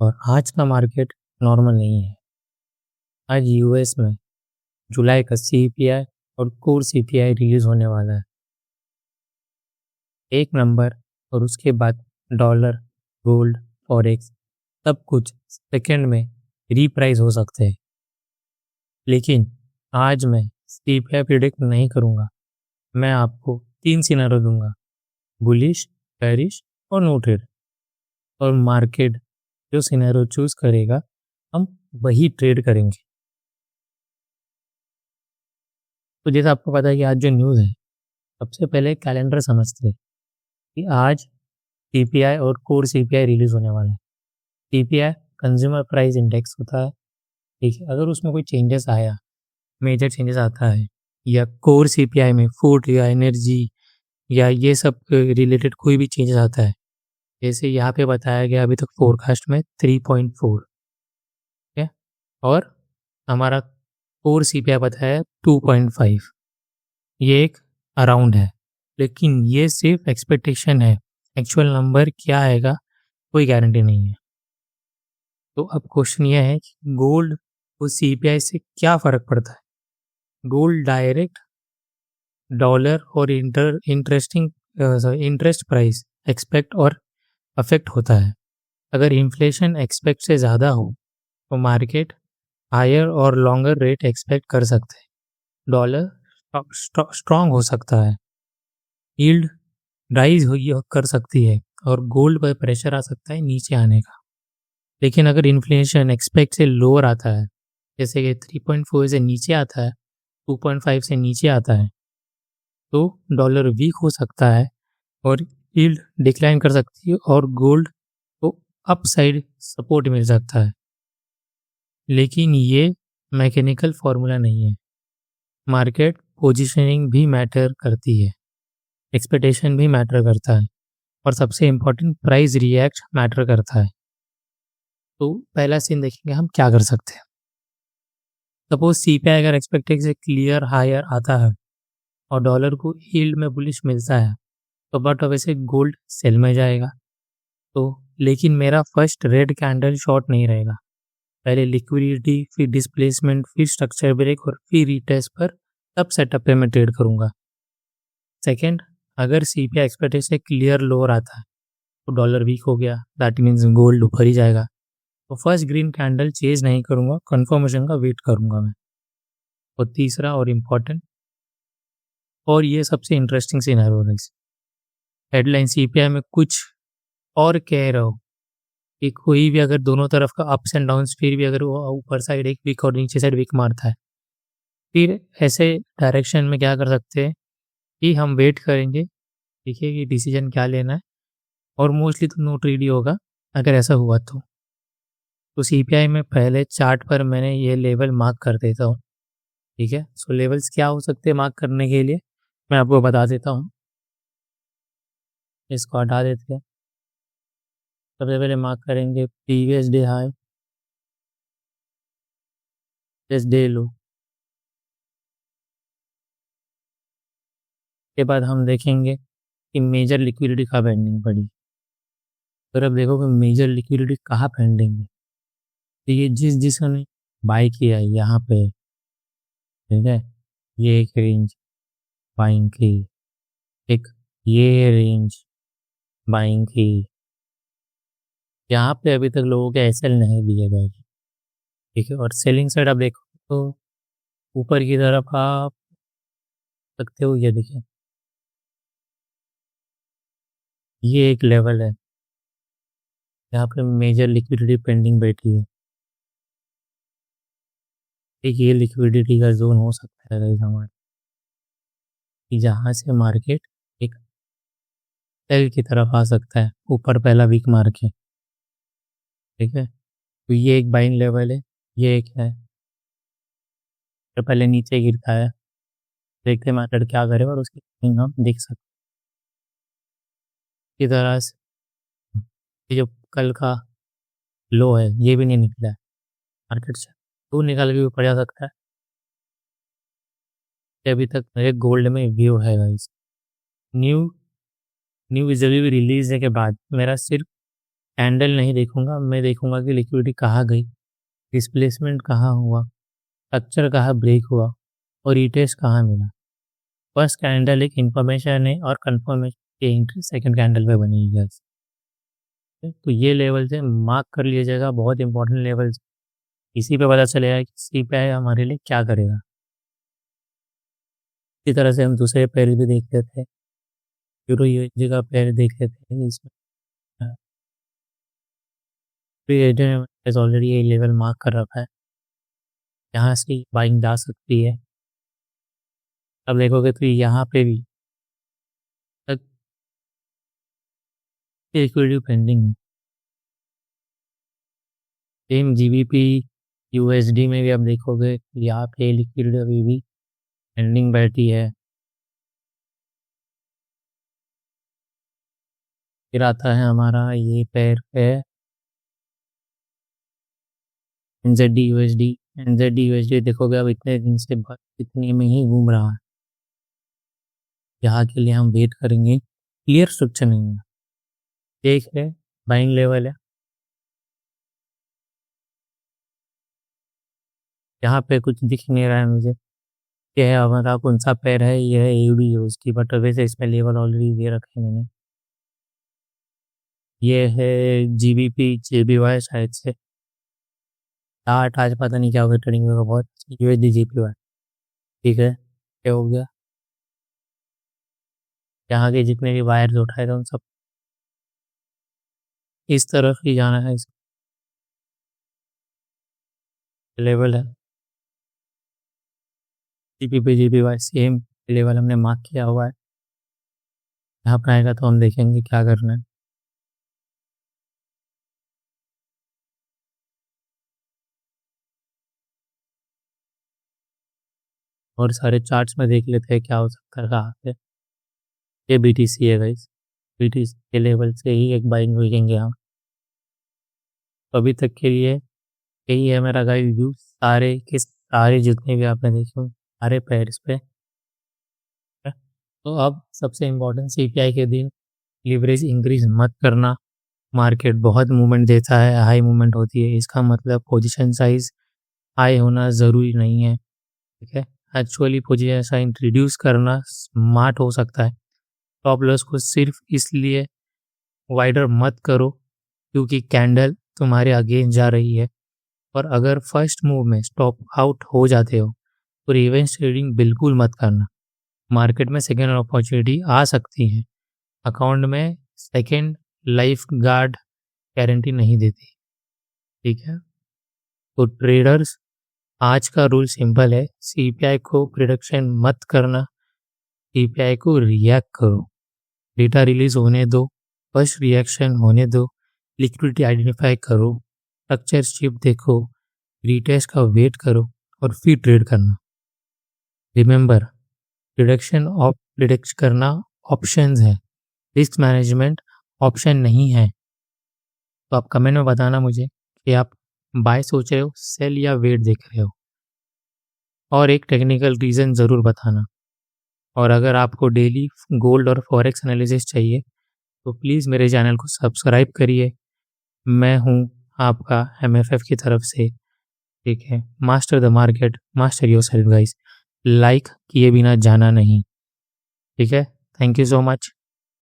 और आज का मार्केट नॉर्मल नहीं है। आज यूएस में जुलाई का सीपीआई और कोर सीपीआई रिलीज होने वाला है। एक नंबर और उसके बाद डॉलर, गोल्ड, फॉरेक्स सब कुछ सेकंड में रीप्राइस हो सकते हैं। लेकिन आज मैं सीपीआई प्रिडिक्ट नहीं करूँगा। मैं आपको 3 सिनेरियो दूंगा, बुलिश, बेरिश और नो ट्रेड। और मार्केट जो सिनेरियो चूज करेगा हम वही ट्रेड करेंगे। तो जैसे आपको पता है कि आज जो न्यूज़ है, सबसे पहले कैलेंडर समझते हैं कि आज सीपीआई और कोर सीपीआई रिलीज होने वाला है। सीपीआई कंज्यूमर प्राइस इंडेक्स होता है, ठीक है। अगर उसमें कोई चेंजेस आया, मेजर चेंजेस आता है, या कोर सीपीआई में फूड या एनर्जी या ये सब रिलेटेड कोई भी चेंजेस आता है, जैसे यहाँ पे बताया गया अभी तक फोरकास्ट में 3.4, ठीक है। और हमारा कोर सीपीआई बताया 2.5। ये एक अराउंड है, लेकिन ये सिर्फ एक्सपेक्टेशन है। एक्चुअल नंबर क्या आएगा कोई गारंटी नहीं है। तो अब क्वेश्चन ये है कि गोल्ड और सीपीआई से क्या फ़र्क पड़ता है। गोल्ड डायरेक्ट डॉलर और इंटरेस्ट प्राइस एक्सपेक्ट और अफेक्ट होता है। अगर इन्फ्लेशन एक्सपेक्ट से ज़्यादा हो तो मार्केट हायर और लॉन्गर रेट एक्सपेक्ट कर सकते हैं। डॉलर स्ट्रॉन्ग हो सकता है, यील्ड राइज कर सकती है और गोल्ड पर प्रेशर आ सकता है नीचे आने का। लेकिन अगर इन्फ्लेशन एक्सपेक्ट से लोअर आता है, जैसे कि 3.4 से नीचे आता है, 2.5 से नीचे आता है, तो डॉलर वीक हो सकता है और यील्ड डिक्लाइन कर सकती है और गोल्ड को अपसाइड सपोर्ट मिल सकता है। लेकिन ये मैकेनिकल फॉर्मूला नहीं है। मार्केट पोजीशनिंग भी मैटर करती है, एक्सपेक्टेशन भी मैटर करता है और सबसे इम्पोर्टेंट प्राइस रिएक्ट मैटर करता है। तो पहला सीन देखेंगे हम क्या कर सकते हैं। सपोज सीपीआई अगर एक्सपेक्टेड से क्लियर हायर आता है और डॉलर को यील्ड में बुलिश मिलता है, तो बट वैसे गोल्ड सेल में जाएगा। तो लेकिन मेरा फर्स्ट रेड कैंडल शॉर्ट नहीं रहेगा। पहले लिक्विडिटी, फिर डिस्प्लेसमेंट, फिर स्ट्रक्चर ब्रेक और फिर रीटेस्ट पर तब सेटअप पे मैं ट्रेड करूंगा। सेकेंड, अगर सीपीआई एक्सपेक्टेड से क्लियर लोअर आता है तो डॉलर वीक हो गया, दैट मीन्स गोल्ड ऊपर ही जाएगा। तो फर्स्ट ग्रीन कैंडल चेज नहीं करूंगा, कंफर्मेशन का वेट करूंगा मैं। और तीसरा और इम्पॉर्टेंट और ये सबसे इंटरेस्टिंग सिनेरियो है, हेडलाइन सीपीआई में कुछ और कह रहा हो कि कोई भी अगर दोनों तरफ का अप्स एंड डाउन्स, फिर भी अगर वो ऊपर साइड एक वीक और नीचे साइड वीक मारता है, फिर ऐसे डायरेक्शन में क्या कर सकते हैं कि हम वेट करेंगे, देखिए कि डिसीजन क्या लेना है। और मोस्टली तो नो ट्रेड ही होगा अगर ऐसा हुआ तो सीपीआई में पहले चार्ट पर मैंने ये लेवल मार्क कर देता हूँ, ठीक है। सो लेवल्स क्या हो सकते हैं मार्क करने के लिए, मैं आपको बता देता हूँ। इसको हटा देते हैं। सबसे पहले मार्क करेंगे previous day high, plus day लो। के बाद हम देखेंगे कि मेजर लिक्विडिटी कहाँ पेंडिंग पड़ी। फिर अब देखो कि मेजर लिक्विडिटी कहाँ पेंडिंग है। तो ये जिसने बाई किया है यहाँ पे, ठीक है, ये एक रेंज बाइंग की, एक ये रेंज बाइंग की, यहाँ पे अभी तक लोगों के एसएल नहीं दिए गए, ठीक है। और सेलिंग साइड आप देखो तो ऊपर की तरफ आप सकते हो, ये देखिए ये एक लेवल है यहाँ पे मेजर लिक्विडिटी पेंडिंग बैठी है। एक ये लिक्विडिटी का जोन हो सकता है गाइस हमारा, कि जहाँ से मार्केट एक सेल की तरफ आ सकता है, ऊपर पहला वीक मार के, ठीक है। तो ये एक बाइंग लेवल है, ये एक है। तो पहले नीचे गिरता है, देखते हैं मार्केट क्या करे और उसकी ट्रेंड हम देख सकते हैं। इसी तरह से ये जो कल का लो है ये भी नहीं निकला है मार्केट से, तो निकल के ऊपर जा सकता है। ये अभी तक मेरे गोल्ड में व्यू है guys. New new reserve release के बाद मेरा सिर्फ कैंडल नहीं देखूंगा, मैं देखूंगा कि लिक्विडिटी कहाँ गई, डिस्प्लेसमेंट कहाँ हुआ, स्ट्रक्चर कहाँ ब्रेक हुआ और रीटेस्ट कहाँ मिला। फर्स्ट कैंडल एक इन्फॉर्मेशन है और कंफर्मेशन की एंट्री सेकंड कैंडल पे बनेगी guys। तो ये लेवल से मार्क कर लीजिएगा, बहुत इंपॉर्टेंट लेवल। इसी पे पता चलेगा कि सीपीआई हमारे लिए क्या करेगा। इसी तरह से हम दूसरे पेयर भी देख लेते हैं। यूरो यूएसडी का पेयर देख लेते हैं। इसमें ऑलरेडी ये लेवल मार्क कर रखा है, यहाँ से बाइंग जा सकती है। अब देखोगे तो यहाँ पे भी लिक्विडिटी पेंडिंग है। सेम जीबीपी यूएसडी में भी आप देखोगे यहाँ पे लिक्विडिटी अभी भी पेंडिंग बैठी है। फिर आता है हमारा ये पेयर है एनजेडी यूएसडी। एनजेडी यूएसडी देखोगे अब इतने दिन से बस इतने में ही घूम रहा है। यहाँ के लिए हम वेट करेंगे, क्लियर स्ट्रक्चर नहीं है। देख रहे बाइंग लेवल है, यहाँ पे कुछ दिख नहीं रहा है मुझे। ये है हमारा कौन सा पेयर है, ये है एयूडी यूएसडी, बट वैसे इसमें लेवल ऑलरेडी दे रखे हैं मैंने। ये है जीबीपी जेबीवाई शायद से। चार्ट आज पता नहीं क्या हो गया ट्रेडिंग में बहुत। यूएसडी जीपीवाई ठीक है, क्या हो गया। यहाँ के जितने भी वायर्स उठाए थे उन सब इस तरफ ही जाना है। इस लेवल है जीपीपी जीपीवाई, सेम लेवल हमने मार्क किया हुआ है। यहाँ पर आएगा तो हम देखेंगे क्या करना है। और सारे चार्ट्स में देख लेते हैं क्या हो सकता है कहाँ पे। ये बीटीसी है गाइस, बीटीसी के लेवल से ही एक बाइंग देखेंगे हम। तो अभी तक के लिए यही है मेरा गाइस व्यू, सारे के सारे जितने भी आपने देखे सारे पेयर्स पे। तो अब सबसे इम्पोर्टेंट सीपीआई के दिन लीवरेज इंक्रीज मत करना। मार्केट बहुत मूवमेंट देता है, हाई मूवमेंट होती है, इसका मतलब पोजीशन साइज हाई होना ज़रूरी नहीं है। ठीक है, एक्चुअली पोजीशन साइज रिड्यूस करना स्मार्ट हो सकता है। टॉप लॉस को सिर्फ इसलिए वाइडर मत करो क्योंकि कैंडल तुम्हारे अगेंस्ट जा रही है, और अगर फर्स्ट मूव में स्टॉप आउट हो जाते हो तो रिवेंज ट्रेडिंग बिल्कुल मत करना। मार्केट में सेकेंड अपॉर्चुनिटी आ सकती है, अकाउंट में सेकेंड लाइफ गार्ड गारंटी नहीं देती। ठीक है, तो ट्रेडर्स आज का रूल सिंपल है, सीपीआई को प्रिडिक्शन मत करना, सीपीआई को रिएक्ट करो। डेटा रिलीज होने दो, फर्स्ट रिएक्शन होने दो, लिक्विडिटी आइडेंटिफाई करो, स्ट्रक्चर शिप देखो, रीटेस्ट का वेट करो और फिर ट्रेड करना। रिमेंबर, प्रिडिक्ट करना ऑप्शंस है, रिस्क मैनेजमेंट ऑप्शन नहीं है। तो आप कमेंट में बताना मुझे कि आप बाय सोच रहे हो, सेल या वेट देख रहे हो, और एक टेक्निकल रीज़न ज़रूर बताना। और अगर आपको डेली गोल्ड और फॉरेक्स एनालिसिस चाहिए तो प्लीज़ मेरे चैनल को सब्सक्राइब करिए। मैं हूँ आपका एमएफएफ की तरफ से। ठीक है, master the market, master yourself guys. Like किए बिना जाना नहीं। ठीक है, थैंक यू सो मच।